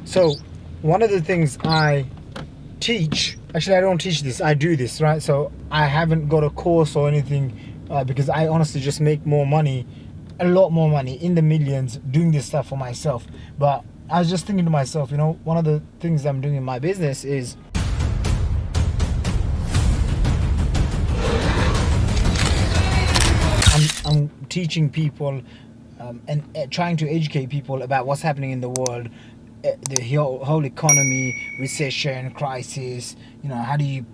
So one of the things I teach, actually I don't teach this, I do this, right? So I haven't got a course or anything, because I honestly just make more money, a lot more money, in the millions, doing this stuff for myself. But I was just thinking to myself, one of the things I'm doing in my business is I'm teaching people, and trying to educate people about what's happening in the world, the whole economy, recession, crisis. How do you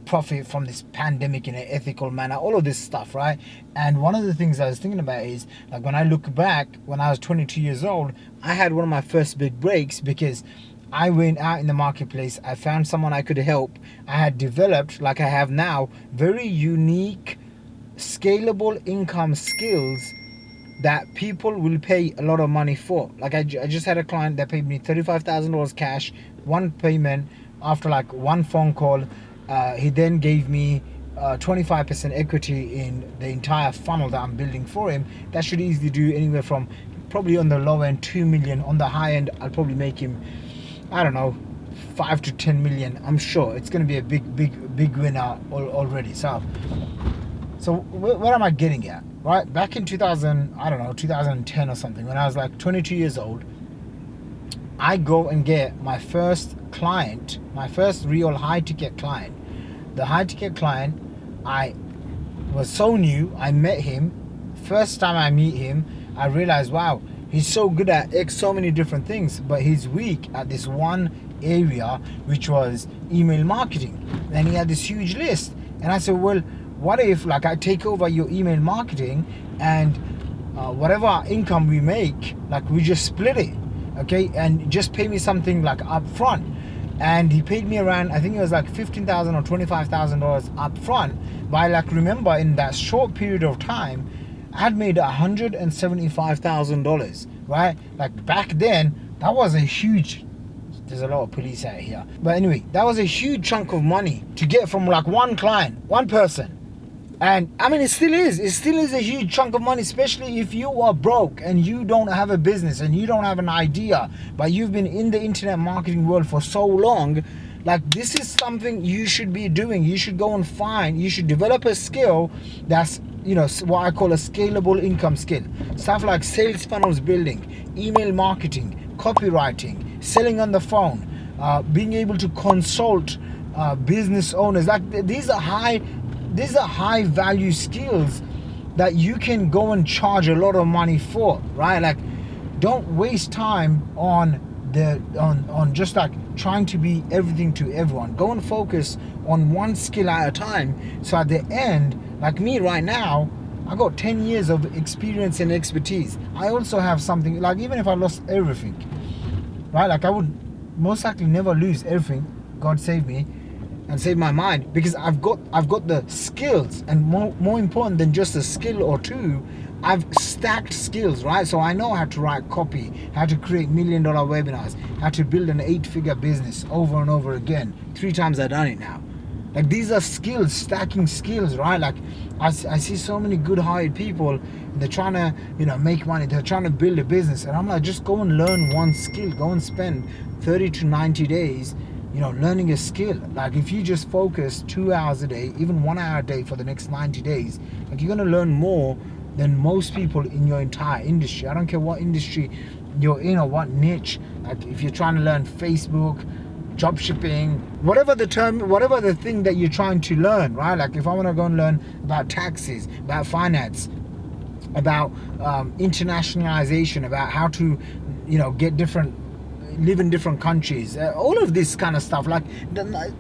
profit from this pandemic in an ethical manner? All of this stuff, right? And one of the things I was thinking about is, like, when I look back, when I was 22 years old, I had one of my first big breaks because I went out in the marketplace. I found someone I could help. I had developed, like I have now, very unique scalable income skills that people will pay a lot of money for. Like I just had a client that paid me $35,000 cash, one payment, after like one phone call. He then gave me 25% equity in the entire funnel that I'm building for him. That should easily do anywhere from, probably on the low end, 2 million. On the high end, I'll probably make him, I don't know, 5 to 10 million. I'm sure it's going to be a big winner already. So what am I getting at? Right, back in 2000, I don't know, 2010 or something, when I was like 22 years old, I go and get my first client, my first real high ticket client. The high ticket client, I was so new. I met him. First time I meet him, I realized, wow, he's so good at so many different things, but he's weak at this one area, which was email marketing. And he had this huge list. And I said, well, what if, like, I take over your email marketing, and whatever income we make, like, we just split it, okay, and just pay me something like up front. And he paid me around, I think it was like $15,000 or $25,000 up front. But I remember in that short period of time, I had made $175,000, right? Like, back then, that was a huge, there's a lot of police out here, but anyway, that was a huge chunk of money to get from like one client, one person. And I mean, it still is a huge chunk of money, especially if you are broke and you don't have a business and you don't have an idea, but you've been in the internet marketing world for so long. Like, this is something you should be doing. You should go and you should develop a skill that's, what I call a scalable income skill. Stuff like sales funnels building, email marketing, copywriting, selling on the phone, being able to consult business owners. Like, these are high value skills that you can go and charge a lot of money for, right? Like, don't waste time on just like trying to be everything to everyone. Go and focus on one skill at a time. So at the end, like me right now, I got 10 years of experience and expertise. I also have something, like, even if I lost everything, right? Like, I would most likely never lose everything. God save me and save my mind, because I've got the skills, and more important than just a skill or two, I've stacked skills, right? So I know how to write copy, how to create $1 million webinars, how to build an 8-figure business over and over again. 3 times I've done it now. Like, these are skills, stacking skills, right? Like, I see so many good hired people, they're trying to, make money, they're trying to build a business, and I'm like, just go and learn one skill. Go and spend 30 to 90 days learning a skill. Like, if you just focus 2 hours a day, even 1 hour a day for the next 90 days, like, you're going to learn more than most people in your entire industry. I don't care what industry you're in or what niche. Like, if you're trying to learn Facebook, drop shipping, whatever the thing that you're trying to learn, right? Like, if I want to go and learn about taxes, about finance, about internationalization, about how to live in different countries, all of this kind of stuff, like,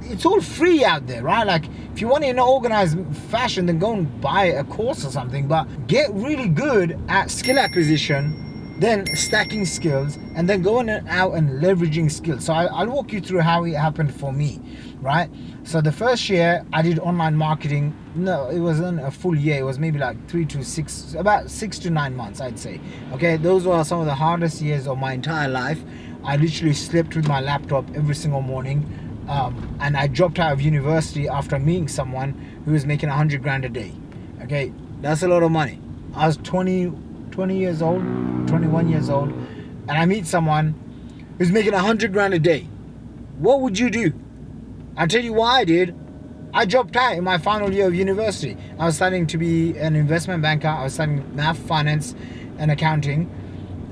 it's all free out there, right? Like, if you want it in an organized fashion, then go and buy a course or something, but get really good at skill acquisition, then stacking skills, and then going out and leveraging skills. So I'll walk you through how it happened for me, right? So the first year I did online marketing. No, it wasn't a full year. It was maybe like 6 to 9 months, I'd say. Okay, those were some of the hardest years of my entire life. I literally slept with my laptop every single morning, and I dropped out of university after meeting someone who was making 100 grand a day. Okay, that's a lot of money. I was 20 years old, 21 years old, and I meet someone who's making 100 grand a day, what would you do? I'll tell you why I did. I dropped out in my final year of university. I was studying to be an investment banker. I was studying math, finance, and accounting.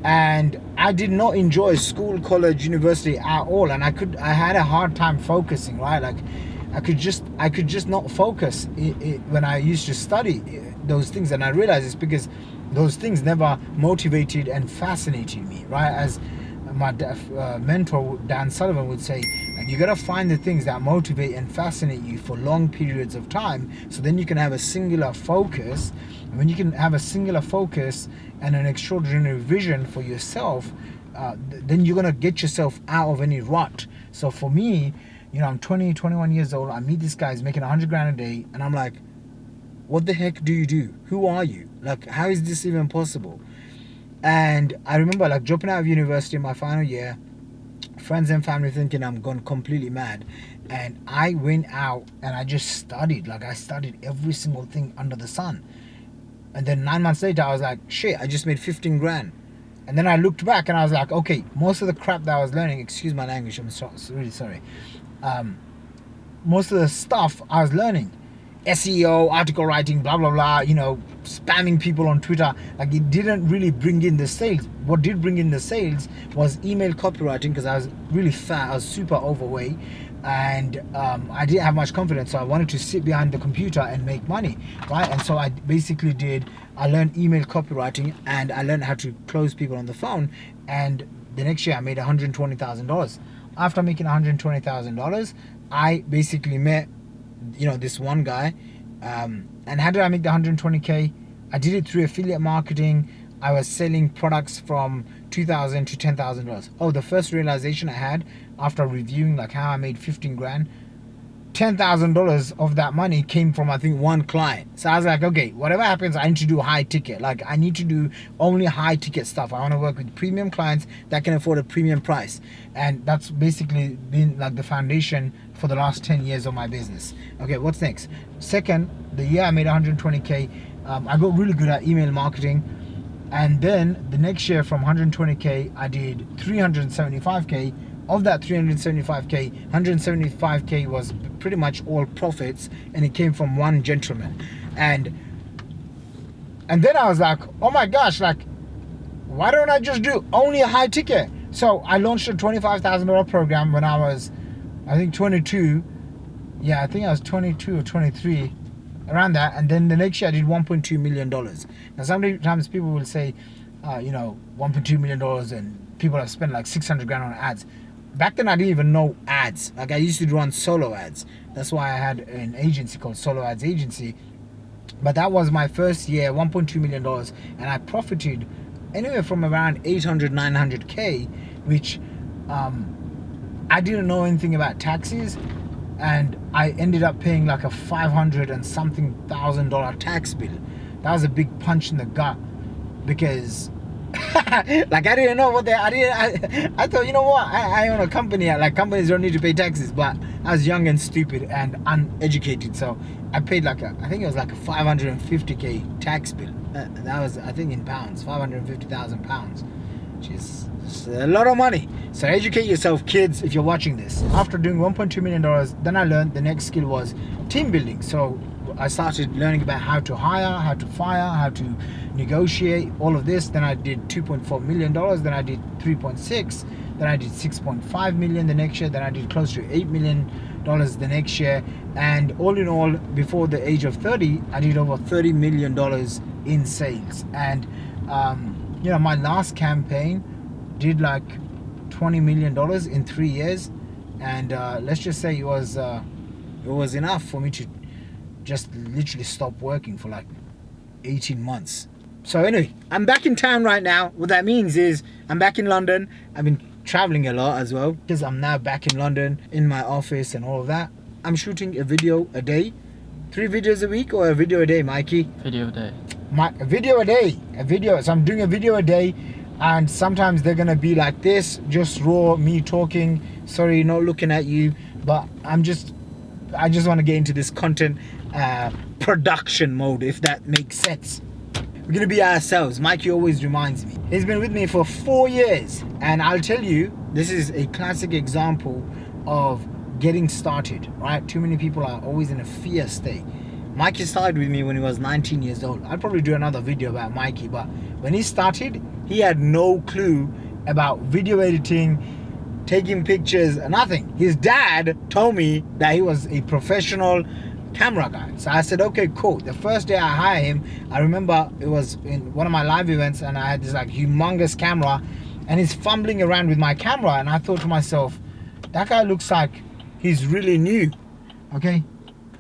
And I did not enjoy school, college, university at all. And I had a hard time focusing, right? Like I could just not focus when I used to study those things. And I realized it's because those things never motivated and fascinated me, right? As my mentor Dan Sullivan would say, like, you gotta find the things that motivate and fascinate you for long periods of time, so then you can have a singular focus. And when you can have a singular focus and an extraordinary vision for yourself, then you're gonna get yourself out of any rut. So for me, you know, I'm 21 years old. I meet this guy, he's making 100 grand a day, and I'm like, what the heck do you do? Who are you? Like, how is this even possible? And I remember like dropping out of university in my final year, friends and family thinking I'm gone completely mad. And I went out and I just studied. Like I studied every single thing under the sun. And then 9 months later, I was like, shit, I just made 15 grand. And then I looked back and I was like, okay, most of the crap that I was learning, excuse my language, I'm really sorry. Most of the stuff I was learning, SEO, article writing, blah, blah, blah, you know, spamming people on Twitter, like it didn't really bring in the sales. What did bring in the sales was email copywriting, because I was really fat, I was super overweight, and I didn't have much confidence, so I wanted to sit behind the computer and make money, right? And so I basically I learned email copywriting, and I learned how to close people on the phone, and the next year I made $120,000. After making $120,000, I basically met, you know, this one guy, and how did I make the 120k? I did it through affiliate marketing. I was selling products from $2,000 to $10,000. Oh, the first realization I had after reviewing like how I made 15 grand, $10,000 of that money came from, I think, one client. So I was like, okay, whatever happens, I need to do high ticket. Like I need to do only high ticket stuff. I want to work with premium clients that can afford a premium price. And that's basically been like the foundation for the last 10 years of my business. Okay, what's next? Second, the year I made 120k, I got really good at email marketing. And then the next year from 120k, I did 375k. Of that 375k, 175k was pretty much all profits, and it came from one gentleman. And then I was like, oh my gosh, like, why don't I just do only a high ticket? So I launched a $25,000 program when I was, I think, 22. Yeah, I think I was 22 or 23, around that. And then the next year I did $1.2 million. Now sometimes people will say, you know, $1.2 million and people have spent like 600 grand on ads. Back then I didn't even know ads. Like I used to run solo ads. That's why I had an agency called Solo Ads Agency. But that was my first year, $1.2 million. And I profited anywhere from around 800, 900K, which I didn't know anything about taxes. And I ended up paying like a $500 and something thousand tax bill. That was a big punch in the gut, because like I didn't know what I thought, you know what, I own a company, like companies don't need to pay taxes, but I was young and stupid and uneducated, so I paid like I think it was like a 550k tax bill. That was, I think, in pounds, 550,000 pounds, which is a lot of money. So educate yourself, kids, if you're watching this. After doing $1.2 million, then I learned the next skill was team building. So I started learning about how to hire, how to fire, how to negotiate, all of this. Then I did $2.4 million, then I did 3.6, then I did 6.5 million the next year, then I did close to $8 million the next year. And all in all, before the age of 30, I did over $30 million in sales. And you know, my last campaign did like $20 million in 3 years. And let's just say it was enough for me to just literally stop working for like 18 months. So anyway, I'm back in town right now. What that means is I'm back in London. I've been traveling a lot as well, because I'm now back in London in my office and all of that. I'm shooting a video a day. 3 videos a week or a video a day, Mikey? Video a day. A video a day. So I'm doing a video a day, and sometimes they're gonna be like this, just raw, me talking. Sorry, not looking at you, but I just want to get into this content production mode, if that makes sense. We're gonna be ourselves. Mikey always reminds me. He's been with me for 4 years, and I'll tell you, this is a classic example of getting started, right? Too many people are always in a fear state. Mikey started with me when he was 19 years old. I'll probably do another video about Mikey, but when he started, he had no clue about video editing, taking pictures, nothing. His dad told me that he was a professional camera guy. So I said, okay, cool. The first day I hired him, I remember it was in one of my live events, and I had this like humongous camera, and he's fumbling around with my camera, and I thought to myself, that guy looks like he's really new. Okay,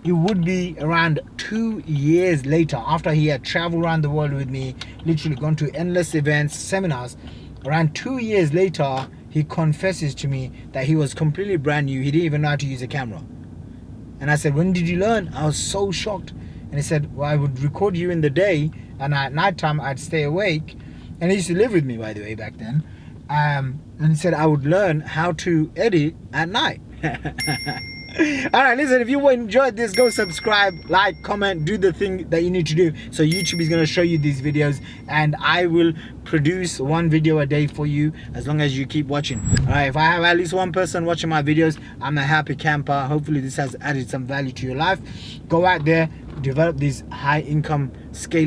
it would be around 2 years later, after he had traveled around the world with me, literally gone to endless events, seminars. Around 2 years later, he confesses to me that he was completely brand new. He didn't even know how to use a camera. And I said, when did you learn? I was so shocked. And he said, well, I would record you in the day, and at night time I'd stay awake. And he used to live with me, by the way, back then. And he said I would learn how to edit at night. Alright, listen, if you enjoyed this, go subscribe, like, comment, do the thing that you need to do. So YouTube is going to show you these videos, and I will produce one video a day for you as long as you keep watching. Alright, if I have at least one person watching my videos, I'm a happy camper. Hopefully this has added some value to your life. Go out there, develop these high income scale